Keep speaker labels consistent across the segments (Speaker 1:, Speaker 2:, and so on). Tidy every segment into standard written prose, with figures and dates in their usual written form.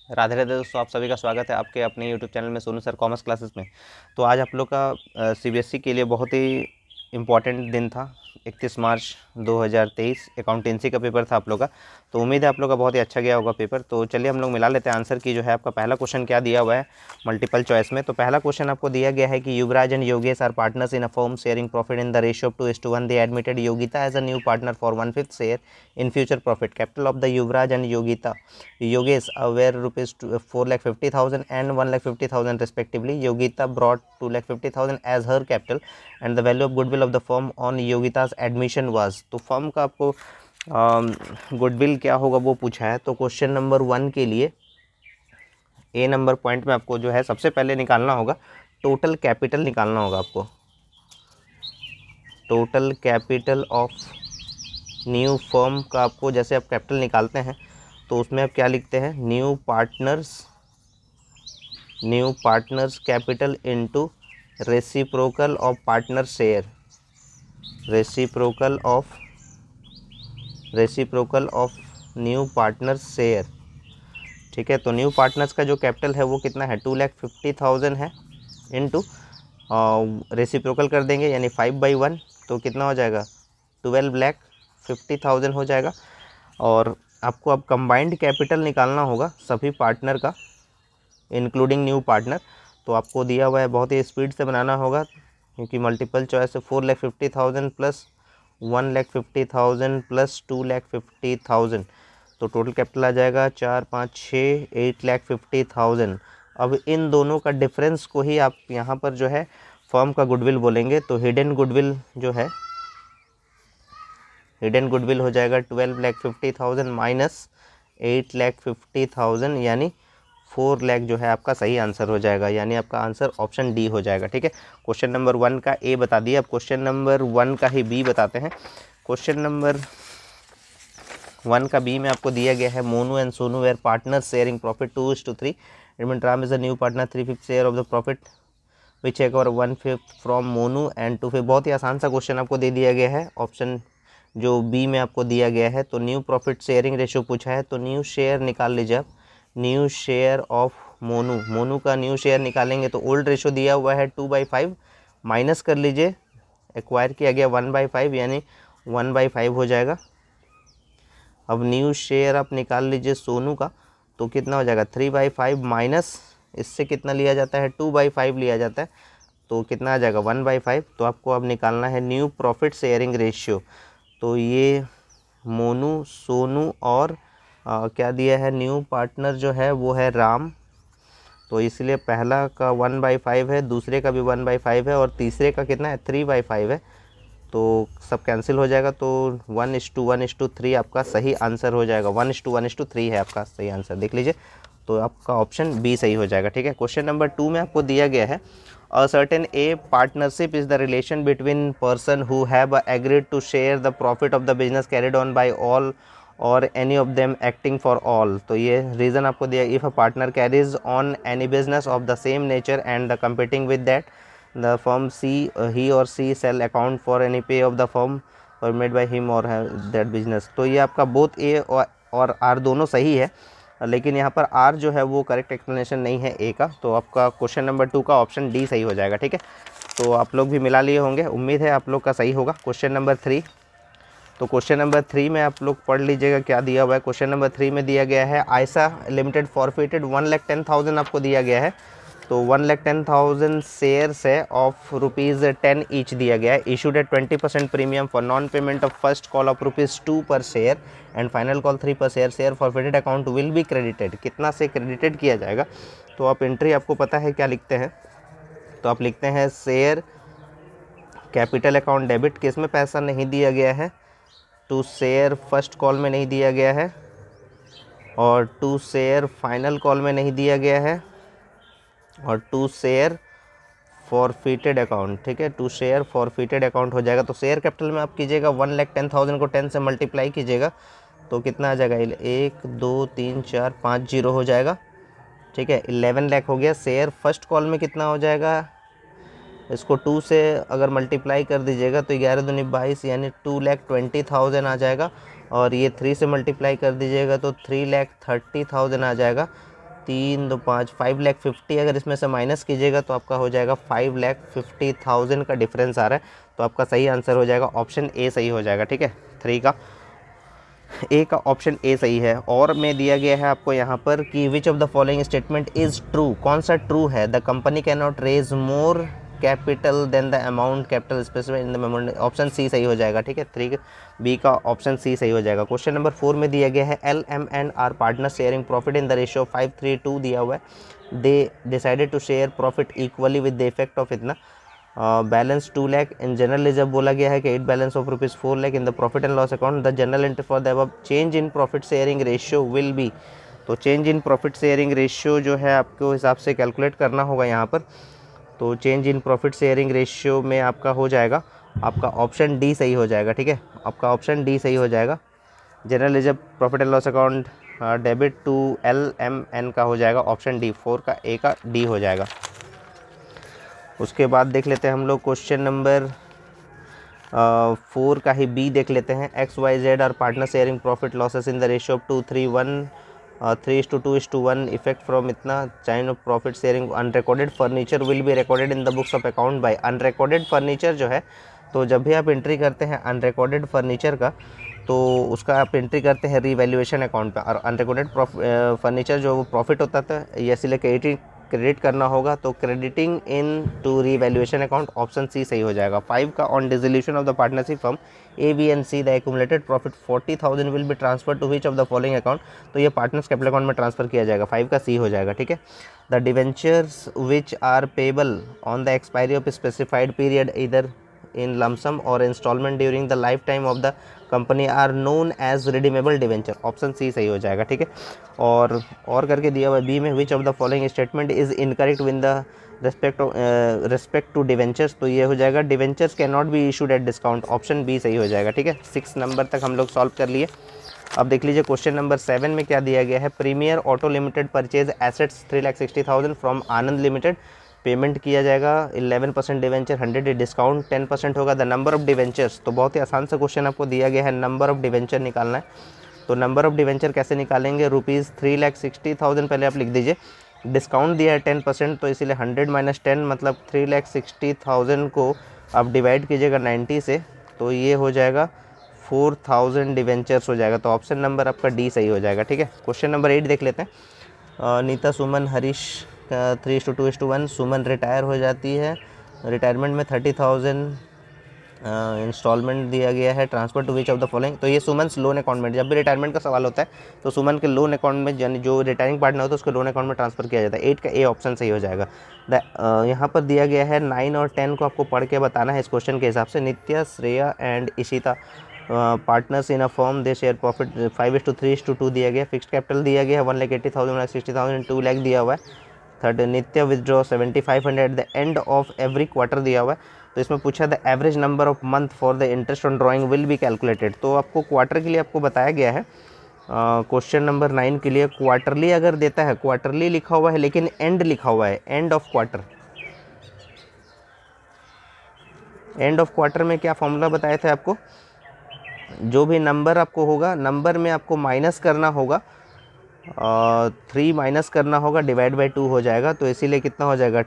Speaker 1: राधे राधे दोस्तों, आप सभी का स्वागत है आपके अपने यूट्यूब चैनल में सोनू सर कॉमर्स क्लासेस में। तो आज आप लोग का सीबीएसई के लिए बहुत ही इम्पॉर्टेंट दिन था। 31 मार्च 2023 अकाउंटेंसी का पेपर था आप लोग का। तो उम्मीद है आप लोग का बहुत ही अच्छा गया होगा पेपर। तो चलिए हम लोग मिला लेते हैं आंसर की। जो है आपका पहला क्वेश्चन क्या दिया हुआ है मल्टीपल चॉइस में। तो पहला क्वेश्चन आपको दिया गया है कि Yuvraj and Yogesh are partners in a firm sharing profit in the ratio of 2:1। They admitted Yogita as a new partner for 1/5 share in future profit. Capital of the Yuvraj and Yogita Yogesh were rupees 4,50,000 and 1,50,000 respectively. Yogita brought 2,50,000 as her capital and the value of goodwill of the firm on Yogita's admission was। तो firm का आपको goodwill क्या होगा वो पूछा है। तो question number 1 के लिए ए नंबर पॉइंट में आपको जो है सबसे पहले निकालना होगा टोटल कैपिटल निकालना होगा आपको। Total capital of new firm का आपको जैसे आप कैपिटल निकालते हैं तो उसमें आप क्या लिखते हैं, new partners capital into reciprocal of partner share. Reciprocal of new partners share. ठीक है, तो न्यू पार्टनर्स का जो कैपिटल है वो कितना है, 2,50,000 है। इनटू रेसिप्रोकल कर देंगे यानी 5/1, तो कितना हो जाएगा, 12,50,000 हो जाएगा। और आपको अब कंबाइंड कैपिटल निकालना होगा सभी पार्टनर का इंक्लूडिंग न्यू पार्टनर। तो आपको दिया हुआ है, बहुत ही स्पीड से बनाना होगा क्योंकि मल्टीपल चॉइस है। 4,50,000 प्लस 1,50,000 प्लस 2,50,000, तो टोटल कैपिटल आ जाएगा 4, 5, 6, 8,50,000। अब इन दोनों का डिफरेंस को ही आप यहाँ पर जो है फर्म का गुडविल बोलेंगे। तो हिडन गुडविल जो है, हिडन गुडविल हो जाएगा 12,50,000 माइनस 8,50,000 यानी 4 लाख जो है आपका सही आंसर हो जाएगा। यानी आपका आंसर ऑप्शन डी हो जाएगा। ठीक है, क्वेश्चन नंबर 1 का ए बता दिया। अब क्वेश्चन नंबर 1 का ही बी बताते हैं। क्वेश्चन नंबर 1 का बी में आपको दिया गया है Monu and Sonu were partner sharing profit 2:3। Admit Ram is a new partner 3/5 share of the profit which एक और 1/5 फ्रॉम मोनू एंड 2/5। बहुत ही आसान सा क्वेश्चन आपको दे दिया गया है। ऑप्शन जो बी में आपको दिया गया है, तो न्यू प्रॉफिट शेयरिंग रेशियो पूछा है। तो न्यू शेयर निकाल लीजिए आप, न्यू शेयर ऑफ मोनू का न्यू शेयर निकालेंगे तो ओल्ड रेशियो दिया हुआ है 2/5, माइनस कर लीजिए, एक्वायर किया गया 1/5 यानी 1/5 हो जाएगा। अब न्यू शेयर आप निकाल लीजिए सोनू का, तो कितना हो जाएगा 3/5 माइनस इससे कितना लिया जाता है 2/5 लिया जाता है, तो कितना आ जाएगा 1/5। तो आपको अब निकालना है न्यू प्रॉफिट शेयरिंग रेशियो। तो ये मोनू, सोनू और क्या दिया है, न्यू पार्टनर जो है वो है राम। तो इसलिए पहला का 1/5 है, दूसरे का भी 1/5 है और तीसरे का कितना है 3/5 है। तो सब कैंसिल हो जाएगा। तो 1:1:3 आपका सही आंसर हो जाएगा। 1:1:3 है आपका सही आंसर, देख लीजिए। तो आपका ऑप्शन बी सही हो जाएगा। ठीक है, क्वेश्चन नंबर 2 में आपको दिया गया है A certain A partnership is the relation between person who have agreed to share the profit of the business carried on by all or any of them acting for all। तो ये reason आपको दिया, if a partner carries on any business of the same nature and the competing with that the firm C, he or she shall account for any pay of the firm or made by him or that business। तो ये आपका both A और are दोनों सही है, लेकिन यहाँ पर आर जो है वो करेक्ट एक्सप्लेनेशन नहीं है ए का। तो आपका क्वेश्चन नंबर 2 का ऑप्शन डी सही हो जाएगा। ठीक है, तो आप लोग भी मिला लिए होंगे, उम्मीद है आप लोग का सही होगा। क्वेश्चन नंबर 3, तो क्वेश्चन नंबर 3 में आप लोग पढ़ लीजिएगा क्या दिया हुआ है। क्वेश्चन नंबर 3 में दिया गया है आयशा लिमिटेड फॉरफिटेड 1,10,000 आपको दिया गया है। तो 1,10,000 शेयर्स है ऑफ ₹10 ईच दिया गया है। Issued at 20% premium for non payment of first call of ₹2 per share and final call 3 पर share. Share forfeited account will be credited, कितना से क्रेडिटेड किया जाएगा। तो आप एंट्री आपको पता है क्या लिखते हैं, तो आप लिखते हैं शेयर कैपिटल अकाउंट डेबिट, किस में पैसा नहीं दिया गया है, टू शेयर फर्स्ट कॉल में नहीं दिया गया है और टू शेयर फाइनल कॉल में नहीं दिया गया है और टू शेयर फॉरफिटेड अकाउंट। ठीक है, टू शेयर फॉरफिटेड अकाउंट हो जाएगा। तो शेयर कैपिटल में आप कीजिएगा 1,10,000 को 10 से मल्टीप्लाई कीजिएगा तो कितना आ जाएगा, 1, 2, 3, 4, 5 जीरो हो जाएगा। ठीक है, 11 लाख हो गया। शेयर फर्स्ट कॉल में कितना हो जाएगा, इसको 2 से अगर मल्टीप्लाई कर दीजिएगा तो 11 दूनी 22 यानी 2,20,000 आ जाएगा। और ये 3 से मल्टीप्लाई कर दीजिएगा तो 3,30,000 आ जाएगा। 3 2 5 5,50,000 अगर इसमें से माइनस कीजिएगा तो आपका हो जाएगा 5,50,000 का डिफरेंस आ रहा है। तो आपका सही आंसर हो जाएगा ऑप्शन ए सही हो जाएगा। ठीक है, 3 का ए का ऑप्शन ए सही है। और में दिया गया है आपको यहाँ पर कि which of the following statement is true, कौन सा ट्रू है। The company can not raise more capital than the amount capital specified in the memorandum, option C सही हो जाएगा। ठीक है, 3 बी का ऑप्शन सी सही हो जाएगा। क्वेश्चन नंबर 4 में दिया गया है L M and R partner sharing profit in the ratio 5:3:2 दिया हुआ है। They decided to share profit equally with the effect of इतना balance 2 lakh. In general reserve बोला गया है कि 8 balance of rupees 4 lakh in the profit and loss account. The general entry for the above change in profit sharing ratio will be. तो change in profit sharing ratio जो है आपको हिसाब से कैलकुलेट करना होगा यहाँ पर। तो change in profit sharing ratio में आपका हो जाएगा, आपका ऑप्शन डी सही हो जाएगा। ठीक है, आपका ऑप्शन डी सही हो जाएगा। General reserve profit and loss account debit to LMN का हो जाएगा ऑप्शन डी, 4 का ए का डी हो जाएगा। उसके बाद देख लेते हैं हम लोग क्वेश्चन नंबर 4 का ही बी देख लेते हैं। XYZ are partner sharing profit losses in the ratio of 2:3:1 3:2:1 effect from इतना change of profit sharing. Unrecorded furniture will be recorded in the books of account by. Unrecorded furniture जो है, तो जब भी आप एंट्री करते हैं अनरिकॉर्डेड फर्नीचर का, तो उसका आप एंट्री करते हैं रीवैल्यूएशन अकाउंट पे। और अनरिकॉर्डेड फर्नीचर जो वो प्रॉफिट होता था, ये इसलिए क्रेडिट करना होगा, तो crediting into revaluation account option C सही हो जाएगा। 5 का on dissolution of the partnership firm A B and C the accumulated profit 40,000 will be transfer to which of the following account. तो ये पार्टनर्स कैपिटल अकाउंट में transfer किया जाएगा, 5 का सी हो जाएगा। ठीक है, the debentures which are payable on the expiry of specified period इधर in lump sum or installment during the lifetime of the company are known as redeemable debenture, option C सही हो जाएगा। ठीक है, और करके दिया हुआ बी में which of the following statement is incorrect with the respect to debentures, तो ये हो जाएगा debentures cannot be issued at discount, option B सही हो जाएगा। ठीक है, 6 नंबर तक हम लोग सॉल्व कर लिए। अब देख लीजिए क्वेश्चन नंबर 7 में क्या दिया गया है। Premier auto limited purchase assets 3,60,000 from Anand limited. Payment किया जाएगा 11% डिवेंचर, 100 डिस्काउंट 10% होगा। द नंबर ऑफ डिवेंचर्स, तो बहुत ही आसान सा क्वेश्चन आपको दिया गया है, नंबर ऑफ डिवेंचर निकालना है। तो नंबर ऑफ डिवेंचर कैसे निकालेंगे, ₹3,60,000 पहले आप लिख दीजिए। डिस्काउंट दिया है 10%, तो इसीलिए 100 - 10 मतलब 3,60,000 को आप डिवाइड कीजिएगा 90 से, तो ये हो जाएगा 4,000 डिवेंचर्स हो जाएगा। तो ऑप्शन नंबर आपका डी सही हो जाएगा। ठीक है, क्वेश्चन नंबर 8 देख लेते हैं। नीता सुमन हरीश 3:2:1 सुमन रिटायर हो जाती है। रिटायरमेंट में 30,000 इंस्टॉलमेंट दिया गया है। Transfer to which of the following, तो ये सुमन्स लोन अकाउंट में, जब भी रिटायरमेंट का सवाल होता है तो सुमन के लोन अकाउंट में, यानी जो रिटायरिंग पार्टनर होता है उसको लोन अकाउंट में ट्रांसफर किया जाता है। 8 का ए ऑप्शन सही हो जाएगा। यहाँ पर दिया गया है 9 और 10 को आपको पढ़ के बताना है इस क्वेश्चन के हिसाब से। Nitya, Shreya and Ishita partners in a firm they share profit 5:3:2 दिया गया। फिक्स्ड कैपिटल दिया गया है 1,80,000 1,60,000 2 लाख दिया हुआ है। थर्ड, नित्य withdraw 7,500 at the end of every quarter दिया हुआ है। तो इसमें पूछा the average number of month for the interest on drawing will be calculated. तो आपको क्वार्टर के लिए आपको बताया गया है। क्वेश्चन नंबर 9 के लिए क्वार्टरली अगर देता है, क्वार्टरली लिखा हुआ है लेकिन एंड लिखा हुआ है, end of quarter. End of quarter में क्या फॉर्मूला बताए थे आपको, जो भी नंबर आपको होगा, नंबर में आपको माइनस करना होगा, 3 माइनस करना होगा, डिवाइड बाई 2 हो जाएगा। तो इसीलिए कितना हो जाएगा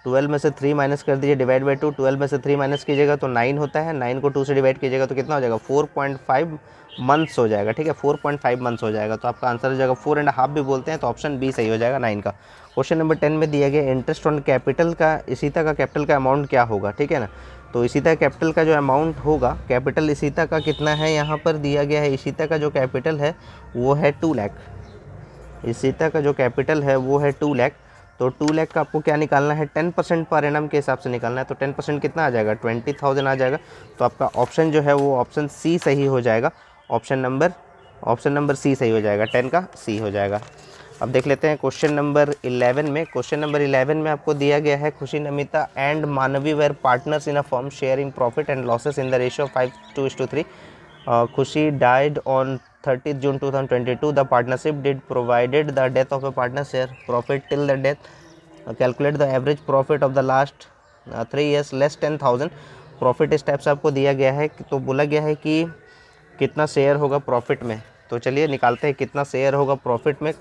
Speaker 1: 12 में से 3 माइनस कर दीजिए, डिवाइड बाई 2। 12 में से 3 माइनस कीजिएगा तो 9 होता है, 9 को 2 से डिवाइड कीजिएगा तो कितना हो जाएगा 4.5 मंथ्स हो जाएगा। ठीक है, 4.5 मंथ्स हो जाएगा। तो आपका आंसर हो जाएगा 4.5 भी बोलते हैं, तो ऑप्शन बी सही हो जाएगा 9 का। क्वेश्चन नंबर 10 में दिया गया इंटरेस्ट ऑन कैपिटल का, इशिता का कैपिटल का अमाउंट क्या होगा। ठीक है ना, तो इशिता कैपिटल का जो अमाउंट होगा, कैपिटल इशिता का कितना है यहाँ पर दिया गया है। इशिता का जो कैपिटल है वो है 2 लाख। इशिता का जो कैपिटल है वो है 2 लाख। तो 2 लाख का आपको क्या निकालना है, 10% पर एनम के हिसाब से निकालना है। तो 10% कितना आ जाएगा, 20,000 आ जाएगा। तो आपका ऑप्शन जो है वो ऑप्शन सी सही हो जाएगा। ऑप्शन नंबर सी सही हो जाएगा, 10 का सी हो जाएगा। अब देख लेते हैं क्वेश्चन नंबर 11 में। क्वेश्चन नंबर 11 में आपको दिया गया है Khushi, Namita and Manvi were partners in a firm sharing profit and losses in the ratio 5:3। Khushi died on 30th June 2022. The partnership did provided the death of a partner share profit till the death. Calculate the average profit of the last 3 years less 10,000. Profit इस type से आपको दिया गया है। तो बोला गया है कि कितना शेयर होगा प्रॉफिट में, तो चलिए निकालते हैं कितना शेयर होगा प्रॉफिट में।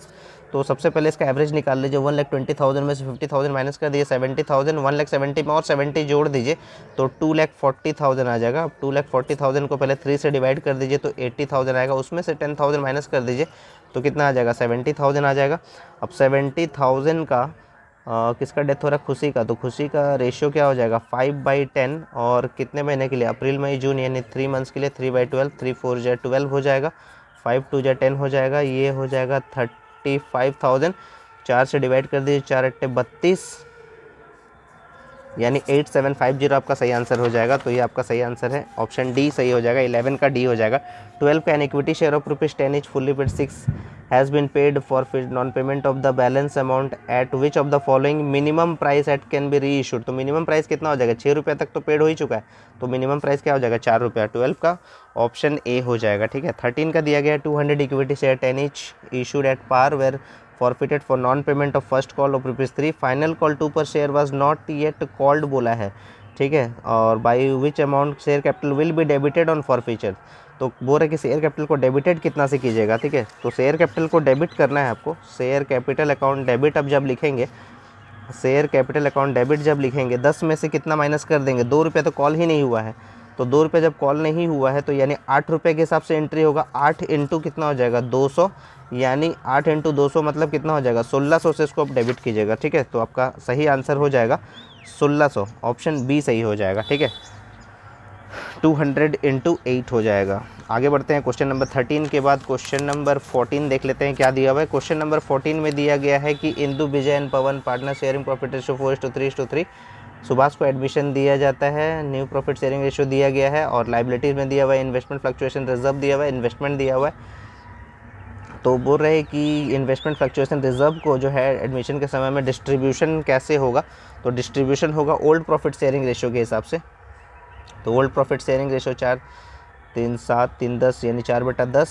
Speaker 1: तो सबसे पहले इसका एवरेज निकाल लीजिए। 1,20,000 में से 50,000 माइनस कर दिए 70,000, 1,70,000 में और 70 जोड़ दीजिए तो 2,40,000 आ जाएगा। अब 2,40,000 को पहले 3 से डिवाइड कर दीजिए तो 80,000 आएगा, उसमें से 10,000 माइनस कर दीजिए तो कितना आ जाएगा 70,000 आ जाएगा। अब 70,000 का किसका डेथ हो रहा है, खुशी का, तो खुशी का रेशियो क्या हो जाएगा 5/10 और कितने महीने के लिए, अप्रैल मई जून यानी 3 मंथ्स के लिए 3/12, 3 4 जा 12 हो जाएगा, 5 2 जा 10 हो जाएगा, ये हो जाएगा 35,000। 4 से डिवाइड कर दीजिए 4 8 32 यानी 8750 आपका सही आंसर हो जाएगा। तो ये आपका सही आंसर है, ऑप्शन डी सही हो जाएगा, 11 का डी हो जाएगा। 12 का an equity share of ₹10 each fully paid 6 has been paid for non payment of the balance amount at which of the following minimum price at can be reissued. तो minimum price कितना हो जाएगा, 6 रुपये तक तो paid हो ही चुका है, तो मिनिमम प्राइस क्या हो जाएगा 4 रुपया। 12 का ऑप्शन ए हो जाएगा, ठीक है। 13 का दिया गया 200 equity share 10 each issued at par were forfeited for non payment of first call of ₹3, final call 2 per share was not yet called बोला है, ठीक है। और by which amount share capital will be debited on forfeiture, तो बोल रहे कि share capital को डेबिटेड कितना से कीजिएगा, ठीक है। तो शेयर कैपिटल को डेबिट करना है आपको, शेयर कैपिटल अकाउंट डेबिट अब जब लिखेंगे, शेयर कैपिटल अकाउंट डेबिट जब लिखेंगे 10 में से कितना माइनस कर देंगे, 2 रुपये तो कॉल ही नहीं हुआ है, तो 2 रुपये जब कॉल नहीं हुआ है तो यानी 8 रुपये के हिसाब से एंट्री होगा। 8 इंटू कितना हो जाएगा 200, यानी 8 इंटू 200 मतलब कितना हो जाएगा 1600 से इसको आप डेबिट कीजिएगा, ठीक है। तो आपका सही आंसर हो जाएगा 1600, ऑप्शन बी सही हो जाएगा, ठीक है। 200 इंटू 8 हो जाएगा। आगे बढ़ते हैं क्वेश्चन नंबर 13 के बाद क्वेश्चन नंबर 14 देख लेते हैं क्या दिया हुआ है। क्वेश्चन नंबर 14 में दिया गया है कि Indu Vijay and Pawan partner sharing profit ratio 4:3:3। Subhash को एडमिशन दिया जाता है, न्यू प्रॉफिट शेयरिंग रेशियो दिया गया है और लाइबिलिटीज़ में दिया हुआ है इन्वेस्टमेंट फ्लक्चुएशन रिजर्व दिया हुआ है, इन्वेस्टमेंट दिया हुआ है। तो बोल रहे हैं कि इन्वेस्टमेंट फ्लक्चुएशन रिजर्व को जो है एडमिशन के समय में डिस्ट्रीब्यूशन कैसे होगा, तो डिस्ट्रीब्यूशन होगा ओल्ड प्रॉफिट शेयरिंग रेशियो के हिसाब से। तो ओल्ड प्रॉफिट शेयरिंग रेशियो 4 3 7 3 10 यानी 4/10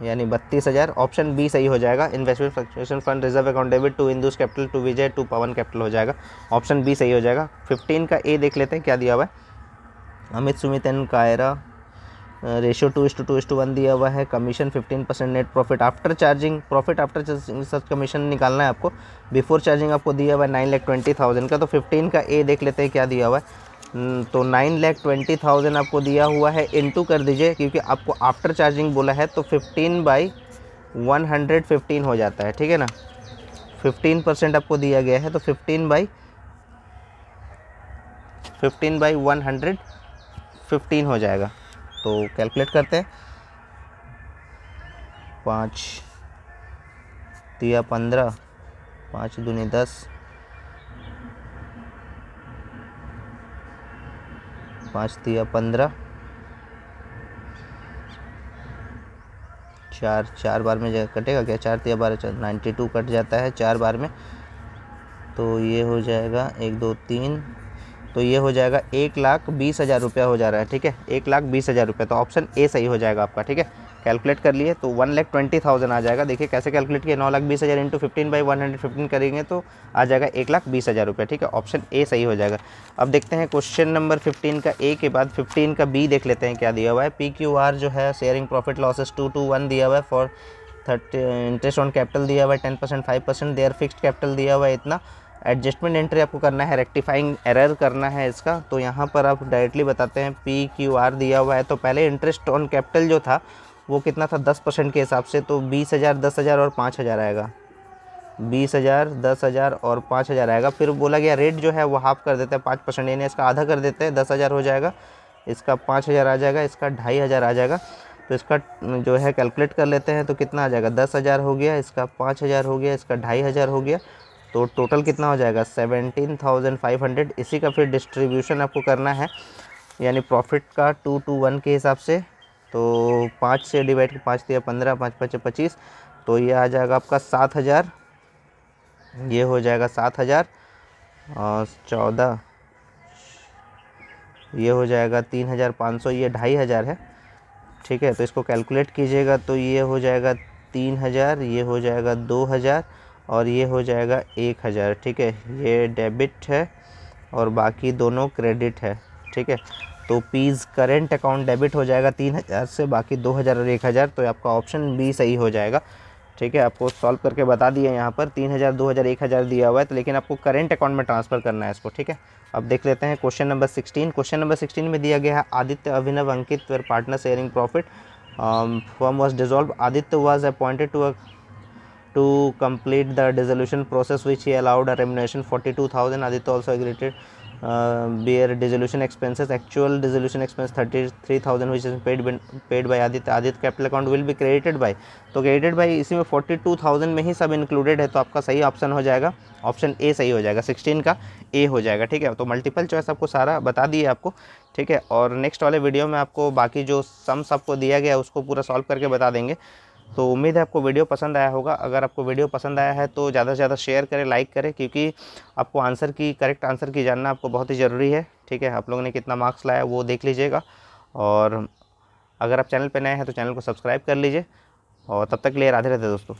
Speaker 1: यानी 32,000, ऑप्शन बी सही हो जाएगा। Investment fluctuation fund reserve account debit to Indu's capital to Vijay to Pawan capital हो जाएगा, ऑप्शन बी सही हो जाएगा। 15 का ए देख लेते हैं क्या दिया हुआ है। अमित सुमित एंड कायरा रेशियो 2:2:1 दिया हुआ है। Commission 15% net profit after charging, profit after charging सब कमीशन निकालना है आपको। बिफोर चार्जिंग आपको दिया हुआ है 9,20,000 का। तो 15 का ए देख लेते हैं क्या दिया हुआ है। तो 9,20,000 आपको दिया हुआ है, इनटू कर दीजिए क्योंकि आपको आफ्टर चार्जिंग बोला है, तो 15/115 हो जाता है, ठीक है ना। 15% आपको दिया गया है तो 15/115 हो जाएगा। तो कैलकुलेट करते हैं। 5 तिया 15, 5 दूनी 10, 5 तिया 15, 4 बार में कटेगा क्या, 4 तिया 12, 92 कट जाता है 4 बार में। तो ये हो जाएगा 1 2 3, तो ये हो जाएगा 1,20,000 रुपया हो जा रहा है, ठीक है। 1,20,000 रुपये, तो ऑप्शन ए सही हो जाएगा आपका, ठीक है। कैलकुलेट कर लिए तो 1,20,000 आ जाएगा। देखिए कैसे कैलकुलेट किया, 9,20,000 इंटू 15/115 करेंगे तो आ जाएगा 1,20,000 रुपये, ठीक है। ऑप्शन ए सही हो जाएगा। अब देखते हैं क्वेश्चन नंबर 15 का ए के बाद 15 का बी देख लेते हैं क्या दिया हुआ है। PQR जो है शेयरिंग प्रॉफिट लॉसेस 2:1 दिया हुआ है फॉर 30 इंटरेस्ट ऑन कैपिटल दिया हुआ है 10%, 5% देयर फिक्स्ड कैपिटल दिया हुआ है इतना। एडजस्टमेंट एंट्री आपको करना है, रेक्टिफाइंग एरर करना है इसका। तो यहाँ पर आप डायरेक्टली बताते हैं PQR दिया हुआ है, तो पहले इंटरेस्ट ऑन कैपिटल जो था वो कितना था 10% के हिसाब से, तो 20,000, 10,000 और 5,000 आएगा। 20,000, 10,000 और 5,000 आएगा। फिर बोला गया रेट जो है वो हाफ कर देते हैं 5%, यानी इसका आधा कर देते हैं, 10,000 हो जाएगा, इसका 5,000 आ जाएगा, इसका 2,500 आ जाएगा। तो इसका जो है कैलकुलेट कर लेते हैं तो कितना आ जाएगा 10,000 हो गया, इसका 5,000 हो गया, इसका 2,500 हो गया, तो टोटल कितना हो जाएगा 17,500। इसी का फिर डिस्ट्रीब्यूशन आपको करना है, यानी प्रॉफिट का 2:1 के हिसाब से। तो 5 से डिवाइड 5 दिया 15, 5 5 25, तो ये आ जाएगा आपका 7,000, ये हो जाएगा 7,000 और 14, ये हो जाएगा 3,500, ये 2,500 है, ठीक है। तो इसको कैलकुलेट कीजिएगा तो ये हो जाएगा 3,000, ये हो जाएगा 2,000 और ये हो जाएगा 1,000, ठीक है। ये डेबिट है और बाकी दोनों क्रेडिट है, ठीक है। तो पीज़ करेंट अकाउंट डेबिट हो जाएगा 3000 से, बाकी 2000 और 1000, तो आपका ऑप्शन बी सही हो जाएगा। ठीक है, आपको सॉल्व करके बता दिया यहाँ पर 3000, 2000, 1000 दिया हुआ है, तो लेकिन आपको करेंट अकाउंट में ट्रांसफ़र करना है इसको। ठीक है, अब देख लेते हैं क्वेश्चन नंबर 16। क्वेश्चन नंबर 16 में दिया गया है Aditya, Abhinav, Ankit were partner sharing profit, firm was dissolve, Aditya was appointed to complete the dissolution process which he allowed a remuneration 42,000. Aditya also agreed to bear dissolution expenses. Actual dissolution expense 33,000 which is paid by Aditya. Aditya capital account will be credited by, तो credited by इसी में 42,000 में ही सब included है, तो आपका सही option हो जाएगा ऑप्शन ए सही हो जाएगा, 16 का ए हो जाएगा। ठीक है, तो मल्टीपल चॉइस आपको सारा बता दिए आपको। ठीक है, और नेक्स्ट वाले वीडियो में आपको बाकी जो सम्स आपको दिया गया है उसको पूरा सॉल्व करके बता देंगे। तो उम्मीद है आपको वीडियो पसंद आया होगा। अगर आपको वीडियो पसंद आया है तो ज़्यादा से ज़्यादा शेयर करें, लाइक करें, क्योंकि आपको करेक्ट आंसर की जानना आपको बहुत ही ज़रूरी है। ठीक है, आप लोगों ने कितना मार्क्स लाया वो देख लीजिएगा, और अगर आप चैनल पर नए हैं तो चैनल को सब्सक्राइब कर लीजिए, और तब तक के लिए राधे राधे दोस्तों।